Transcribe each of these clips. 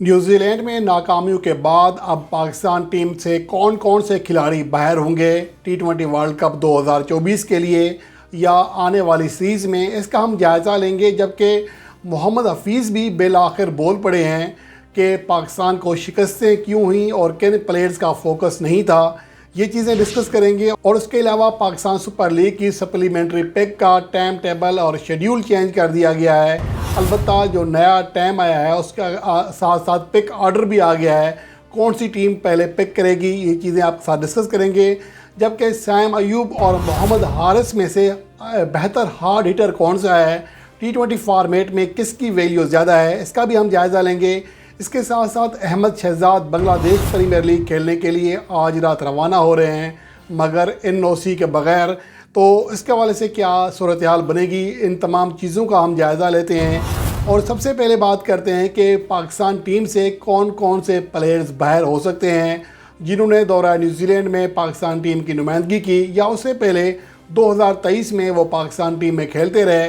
New Zealand में नाकामियों के बाद अब पाकिस्तान टीम से कौन कौन से खिलाड़ी बाहर होंगे T20 वर्ल्ड कप 2024 के लिए या आने वाली सीरीज़ में, इसका हम जायज़ा लेंगे। जबकि मोहम्मद हफीज़ भी बिल आखिर बोल पड़े हैं कि पाकिस्तान को शिकस्तें क्यों हुई और किन प्लेयर्स का फोकस नहीं था। ये चीज़ें डिस्कस करेंगे और उसके अलावा पाकिस्तान सुपर लीग की सप्लीमेंट्री पिक का टाइम टेबल और शेड्यूल चेंज कर दिया गया है। अलबत्ता जो नया टाइम आया है उसका साथ साथ पिक ऑर्डर भी आ गया है, कौन सी टीम पहले पिक करेगी, ये चीज़ें आपके साथ डिस्कस करेंगे। जबकि सैम अयूब और मोहम्मद हारिस में से बेहतर हार्ड हिटर कौन सा है, T20 फॉर्मेट में किसकी वैल्यू ज़्यादा है, इसका भी हम जायज़ा लेंगे। इसके साथ साथ अहमद शहजाद बांग्लादेश प्रीमियर लीग खेलने के लिए आज रात रवाना हो रहे हैं, मगर NOC के बग़ैर। तो इसके हवाले से क्या सूरत हाल बनेगी, इन तमाम चीज़ों का हम जायज़ा लेते हैं। और सबसे पहले बात करते हैं कि पाकिस्तान टीम से कौन कौन से प्लेयर्स बाहर हो सकते हैं जिन्होंने दौरा न्यूजीलैंड में पाकिस्तान टीम की नुमाइंदगी की या उससे पहले 2023 में वो पाकिस्तान टीम में खेलते रहे।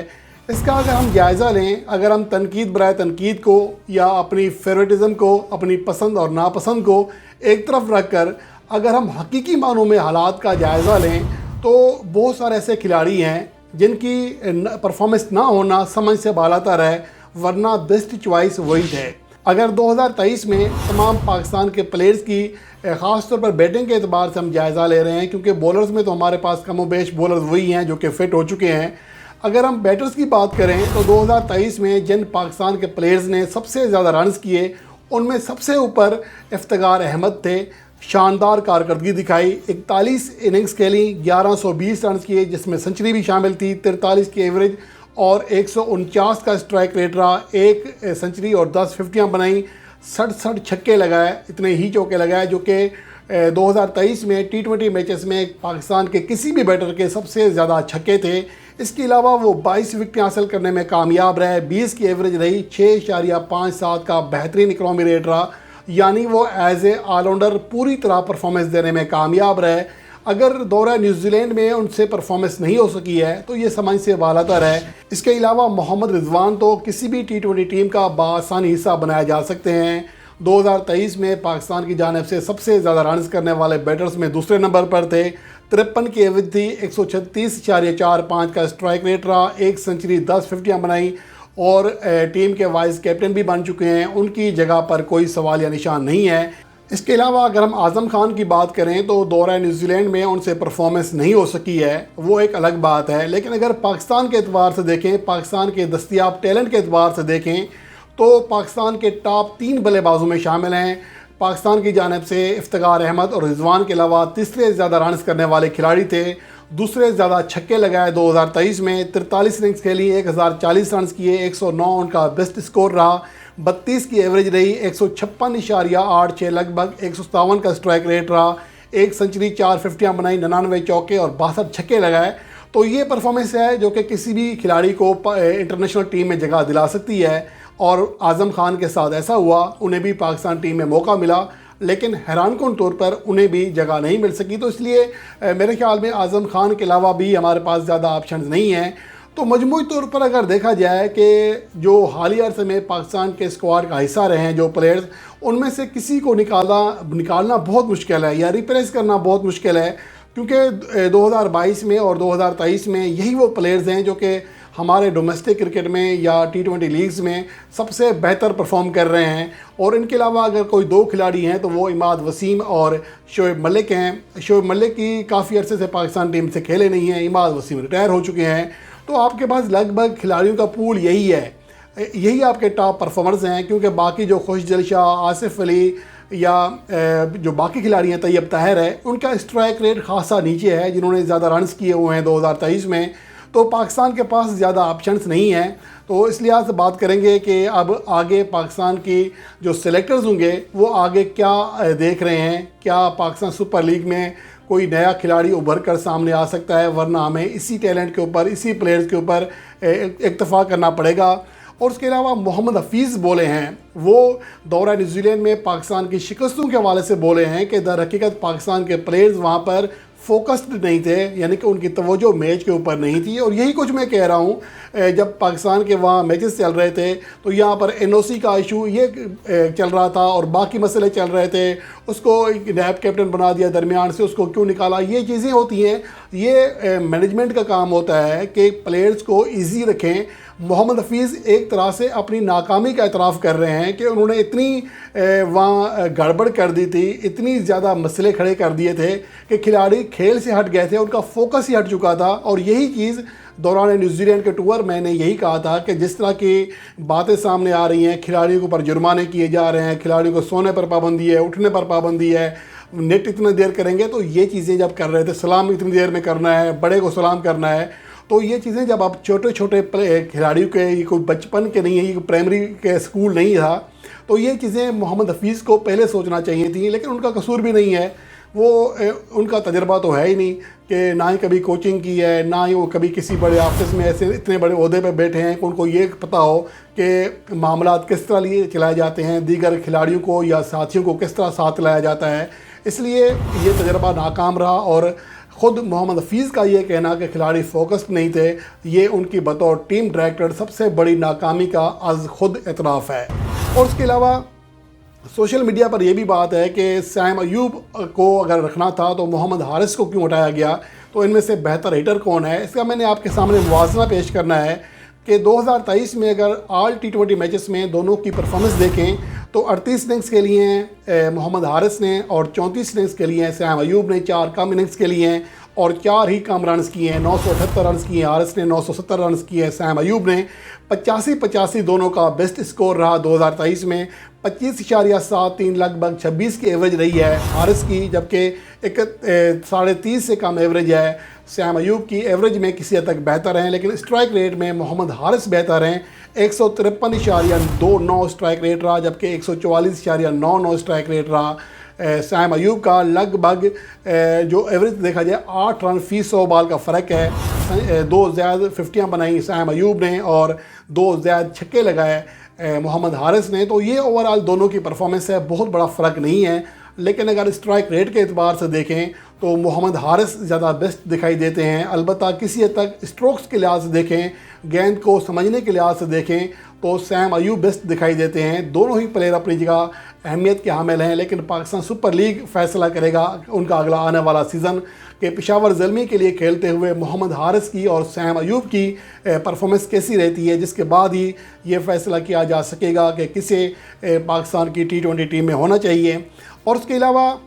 इसका अगर हम जायज़ा लें, अगर हम तनकीद बराए तनकीद को या अपनी फेवरेटिज़म को, अपनी पसंद और नापसंद को एक तरफ रख कर अगर हम हकीकी मानों में हालात का जायज़ा लें तो बहुत सारे ऐसे खिलाड़ी हैं जिनकी परफॉर्मेंस ना होना समझ से बालातर है, वरना बेस्ट चॉइस वही थे। अगर 2023 में तमाम पाकिस्तान के प्लेयर्स की ख़ास तौर पर बैटिंग के एतबार से हम जायज़ा ले रहे हैं, क्योंकि बॉलर्स में तो हमारे पास कम व बेश बॉलर्स वही हैं जो कि फ़िट हो चुके हैं। अगर हम बैटर्स की बात करें तो 2023 में जिन पाकिस्तान के प्लेयर्स ने सबसे ज़्यादा रन्स किए उनमें सबसे ऊपर इफ्तिखार अहमद थे। शानदार कारकर्दगी दिखाई, 41 इनिंग्स खेली, 1120 रन किए जिसमें सेंचुरी भी शामिल थी, 43 की एवरेज और 149 का स्ट्राइक रेट रहा, एक सेंचुरी और 10 फिफ्टियाँ बनाई, 67 छक्के लगाए, इतने ही चौके लगाए जो कि 2023 में T20 मैचेस में पाकिस्तान के किसी भी बैटर के सबसे ज़्यादा छक्के थे। इसके अलावा वो 22 विकेट हासिल करने में कामयाब रहे, 20 की एवरेज रही, 6.57 का बेहतरीन इकनॉमी रेट रहा, यानी वो एज ए ऑलराउंडर पूरी तरह परफॉर्मेंस देने में कामयाब रहे। अगर दौरा न्यूजीलैंड में उनसे परफॉर्मेंस नहीं हो सकी है तो ये समझ से बालातर है। इसके अलावा मोहम्मद रिजवान तो किसी भी T20 टीम का बासानी हिस्सा बनाए जा सकते हैं। 2023 में पाकिस्तान की जानिब से सबसे ज़्यादा रन्स करने वाले बैटर्स में दूसरे नंबर पर थे, 53 की एवरेज थी, 136.45 का स्ट्राइक रेट रहा, एक सेंचुरी, 10 फिफ्टियाँ बनाई और टीम के वाइस कैप्टन भी बन चुके हैं। उनकी जगह पर कोई सवाल या निशान नहीं है। इसके अलावा अगर हम आज़म खान की बात करें तो दौरा न्यूजीलैंड में उनसे परफॉर्मेंस नहीं हो सकी है, वो एक अलग बात है। लेकिन अगर पाकिस्तान के एतबार से देखें, पाकिस्तान के दस्तियाब टैलेंट के एतबार से देखें तो पाकिस्तान के टॉप 3 बल्लेबाजों में शामिल हैं। पाकिस्तान की जानिब से इफ्तिखार अहमद और रिजवान के अलावा तीसरे ज़्यादा रन्स करने वाले खिलाड़ी थे, दूसरे ज़्यादा छक्के लगाए 2023 में, 43 इनिंग्स खेली, 1040 रन किए, 109 उनका बेस्ट स्कोर रहा, 32 की एवरेज रही, 156.86 लगभग 157 का स्ट्राइक रेट रहा, एक सेंचुरी, 4 फिफ्टियाँ बनाई, 99 चौके और 62 छक्के लगाए। तो ये परफॉर्मेंस है जो कि किसी भी खिलाड़ी को इंटरनेशनल टीम में जगह दिला सकती है और आज़म खान के साथ ऐसा हुआ, उन्हें भी पाकिस्तान टीम में मौका मिला लेकिन हैरानकुन तौर पर उन्हें भी जगह नहीं मिल सकी। तो इसलिए मेरे ख्याल में आज़म खान के अलावा भी हमारे पास ज़्यादा ऑप्शंस नहीं हैं। तो मजमूई तौर पर अगर देखा जाए कि जो हालिया अरसे में पाकिस्तान के स्क्वाड का हिस्सा रहे हैं जो प्लेयर्स, उनमें से किसी को निकालना बहुत मुश्किल है या रिप्लेस करना बहुत मुश्किल है, क्योंकि 2022 में और 2023 में यही वो प्लेयर्स हैं जो कि हमारे डोमेस्टिक क्रिकेट में या T20 लीग्स में सबसे बेहतर परफॉर्म कर रहे हैं। और इनके अलावा अगर कोई 2 खिलाड़ी हैं तो वो इमाद वसीम और शोएब मलिक हैं। शोएब मलिक की काफ़ी अरसे से पाकिस्तान टीम से खेले नहीं हैं, इमाद वसीम रिटायर हो चुके हैं। तो आपके पास लगभग खिलाड़ियों का पूल यही है, यही आपके टॉप परफॉर्मर्स हैं, क्योंकि बाकी जो खुशदिल शाह, आसिफ अली या जो बाकी खिलाड़ी हैं, तैयब ताहिर है, उनका स्ट्राइक रेट खासा नीचे है, जिन्होंने ज़्यादा रन्स किए हुए हैं 2023 में। तो पाकिस्तान के पास ज़्यादा ऑप्शंस नहीं हैं। तो इस लिहाज से बात करेंगे कि अब आगे पाकिस्तान की जो सिलेक्टर्स होंगे वो आगे क्या देख रहे हैं, क्या पाकिस्तान सुपर लीग में कोई नया खिलाड़ी उभर कर सामने आ सकता है, वरना हमें इसी टैलेंट के ऊपर, इसी प्लेयर्स के ऊपर इक्तफा करना पड़ेगा। और उसके अलावा मोहम्मद हफीज़ बोले हैं, वो दौरा न्यूजीलैंड में पाकिस्तान की शिकस्तों के हवाले से बोले हैं कि दर हकीकत पाकिस्तान के प्लेयर्स वहाँ पर फोकस्ड नहीं थे, यानी कि उनकी तवज्जो मैच के ऊपर नहीं थी। और यही कुछ मैं कह रहा हूँ, जब पाकिस्तान के वहाँ मैचेस चल रहे थे तो यहाँ पर एनओसी का इशू ये चल रहा था और बाकी मसले चल रहे थे। उसको नैब कैप्टन बना दिया दरमियान से, उसको क्यों निकाला, ये चीज़ें होती हैं। ये मैनेजमेंट का काम होता है कि प्लेयर्स को ईजी रखें। मोहम्मद हफीज़ एक तरह से अपनी नाकामी का एतराफ़ कर रहे हैं कि उन्होंने इतनी वहाँ गड़बड़ कर दी थी, इतनी ज़्यादा मसले खड़े कर दिए थे कि खिलाड़ी खेल से हट गए थे, उनका फोकस ही हट चुका था। और यही चीज़ दौरान न्यूजीलैंड के टूर मैंने यही कहा था कि जिस तरह की बातें सामने आ रही हैं, खिलाड़ियों के ऊपर जुर्माने किए जा रहे हैं, खिलाड़ियों को सोने पर पाबंदी है, उठने पर पाबंदी है, नेट इतनी देर करेंगे, तो ये चीज़ें जब कर रहे थे, सलाम इतनी देर में करना है, बड़े को सलाम करना है, तो ये चीज़ें जब आप छोटे छोटे खिलाड़ियों के, ये कोई बचपन के नहीं है, ये प्राइमरी के स्कूल नहीं था, तो ये चीज़ें मोहम्मद हफीज़ को पहले सोचना चाहिए थी। लेकिन उनका कसूर भी नहीं है, वो उनका तजर्बा तो है ही नहीं कि ना ही कभी कोचिंग की है, ना ही वो कभी किसी बड़े ऑफिस में ऐसे इतने बड़े ओहदे पे बैठे हैं कि उनको ये पता हो कि मामलात किस तरह लिए चलाए जाते हैं, दीगर खिलाड़ियों को या साथियों को किस तरह साथ लाया जाता है। इसलिए ये तजर्बा नाकाम रहा। और ख़ुद मोहम्मद हफीज़ का ये कहना कि खिलाड़ी फोकस्ड नहीं थे, ये उनकी बतौर टीम डायरेक्टर सबसे बड़ी नाकामी का आज खुद एतराफ़ है। और उसके अलावा सोशल मीडिया पर यह भी बात है कि सैम अयूब को अगर रखना था तो मोहम्मद हारिस को क्यों हटाया गया, तो इनमें से बेहतर हिटर कौन है, इसका मैंने आपके सामने मुवाजना पेश करना है कि 2023 में अगर ऑल T20 मैचेस में दोनों की परफॉर्मेंस देखें तो 38 इनिंग्स के लिए मोहम्मद हारिस ने और 34 इनिंग्स के लिए सैम अयूब ने 4 कम इनिंग्स के लिए और 4 ही कम रन्स किए हैं। 978 रन्स किए हारिस ने, 970 रन्स किए सैम अयूब ने। 85-85 दोनों का बेस्ट स्कोर रहा 2023 में। 25.73 लगभग 26 की एवरेज रही है हारिस की, जबकि एक 30.5 से कम एवरेज है सैम अयूब की। एवरेज में किसी हद तक बेहतर हैं, लेकिन स्ट्राइक रेट में मोहम्मद हारिस बेहतर हैं। 153.29 स्ट्राइक रेट रहा, जबकि 144.99 स्ट्राइक रेट रहा सैम अयूब का। लगभग जो एवरेज देखा जाए 8 रन फी 100 बॉल का फ़र्क है। 2 ज़्यादा 50 बनाई सैम अयूब ने और 2 ज़्यादा छक्के लगाए मोहम्मद हारिस ने। तो ये ओवरऑल दोनों की परफॉर्मेंस है, बहुत बड़ा फ़र्क नहीं है। लेकिन अगर स्ट्राइक रेट के एतबार से देखें तो मोहम्मद हारिस ज़्यादा बेस्ट दिखाई देते हैं। अलबत्ता किसी हद तक स्ट्रोक्स के लिहाज से देखें, गेंद को समझने के लिहाज से देखें तो सैम अयूब बेस्ट दिखाई देते हैं। दोनों ही प्लेयर अपनी जगह अहमियत के हामिल हैं, लेकिन पाकिस्तान सुपर लीग फैसला करेगा उनका अगला आने वाला सीज़न कि पेशावर ज़ल्मी के लिए खेलते हुए मोहम्मद हारिस की और सैम अयूब की परफॉर्मेंस कैसी रहती है, जिसके बाद ही ये फैसला किया जा सकेगा कि किसे पाकिस्तान की T20 टीम में होना चाहिए। और उसके अलावा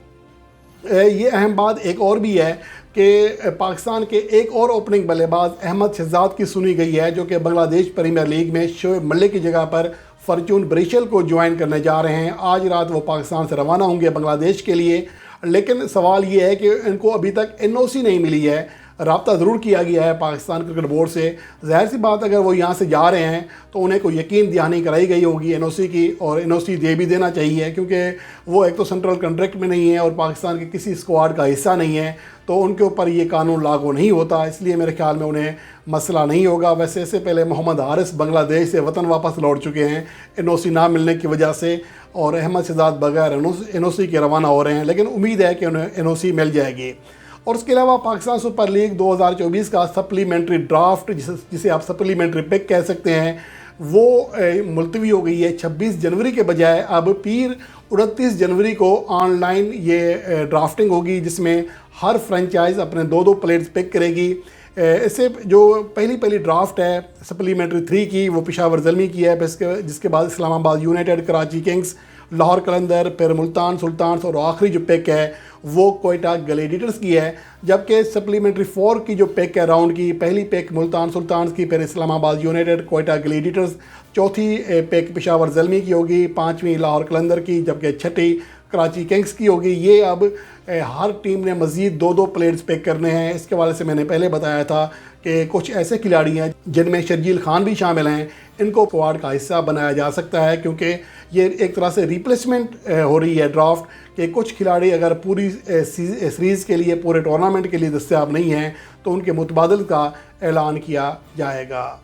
ये अहम बात एक और भी है कि पाकिस्तान के एक और ओपनिंग बल्लेबाज अहमद शहजाद की सुनी गई है, जो कि बांग्लादेश प्रीमियर लीग में शोएब मलिक की जगह पर फॉर्चून ब्रिशल को ज्वाइन करने जा रहे हैं। आज रात वो पाकिस्तान से रवाना होंगे बांग्लादेश के लिए। लेकिन सवाल ये है कि इनको अभी तक NOC नहीं मिली है। रब्ता ज़रूर किया गया है पाकिस्तान क्रिकेट बोर्ड से। ज़ाहिर सी बात, अगर वो यहाँ से जा रहे हैं तो उन्हें कोई यकीन दहानी कराई गई होगी NOC की, और NOC दे भी देना चाहिए, क्योंकि वो एक तो सेंट्रल कॉन्ट्रैक्ट में नहीं है और पाकिस्तान के किसी स्क्वाड का हिस्सा नहीं है, तो उनके ऊपर ये कानून लागू नहीं होता। इसलिए मेरे ख्याल में उन्हें मसला नहीं होगा। वैसे इससे पहले मोहम्मद हारिस बांग्लादेश से वतन वापस लौट चुके हैं NOC ना मिलने की वजह से, और अहमद शहजाद बगैर NOC के रवाना हो रहे हैं। लेकिन उम्मीद है कि उन्हें NOC मिल जाएगी। और उसके अलावा पाकिस्तान सुपर लीग 2024 का सप्लीमेंट्री ड्राफ्ट, जिसे आप सप्लीमेंट्री पिक कह सकते हैं, वो मुलतवी हो गई है 26 जनवरी के बजाय अब पीर 29 जनवरी को ऑनलाइन ये ड्राफ्टिंग होगी, जिसमें हर फ्रेंचाइज अपने 2-2 प्लेयर्स पिक करेगी। इससे जो पहली ड्राफ्ट है सप्लीमेंट्री 3 की, वो पेशावर ज़ल्मी की है, जिसके बाद इस्लामाबाद यूनाइटेड, कराची किंग्स, लाहौर कलंदर, फिर मुल्तान सुल्तान्स और आखिरी जो पिक है वो कोयटा ग्लैडिएटर्स की है। जबकि सप्लीमेंट्री 4 की जो पिक है राउंड की, पहली पिक मुल्तान सुल्तान्स की, फिर इस्लामाबाद यूनाइटेड, कोयटा ग्लैडिएटर्स, चौथी पिक पेशावर ज़ल्मी की होगी, 5वीं लाहौर कलंदर की, जबकि छठी कराची किंग्स की होगी। ये अब हर टीम ने मज़ीद 2-2 प्लेयर्स पिक करने हैं। इसके वाले से मैंने पहले बताया था कि कुछ ऐसे खिलाड़ी हैं जिनमें शर्जील खान भी शामिल हैं, इनको स्क्वाड का हिस्सा बनाया जा सकता है, क्योंकि ये एक तरह से रिप्लेसमेंट हो रही है ड्राफ्ट कि कुछ खिलाड़ी अगर पूरी सीरीज़ के लिए, पूरे टूर्नामेंट के लिए दस्तयाब नहीं हैं तो उनके मुतबादल का ऐलान किया जाएगा।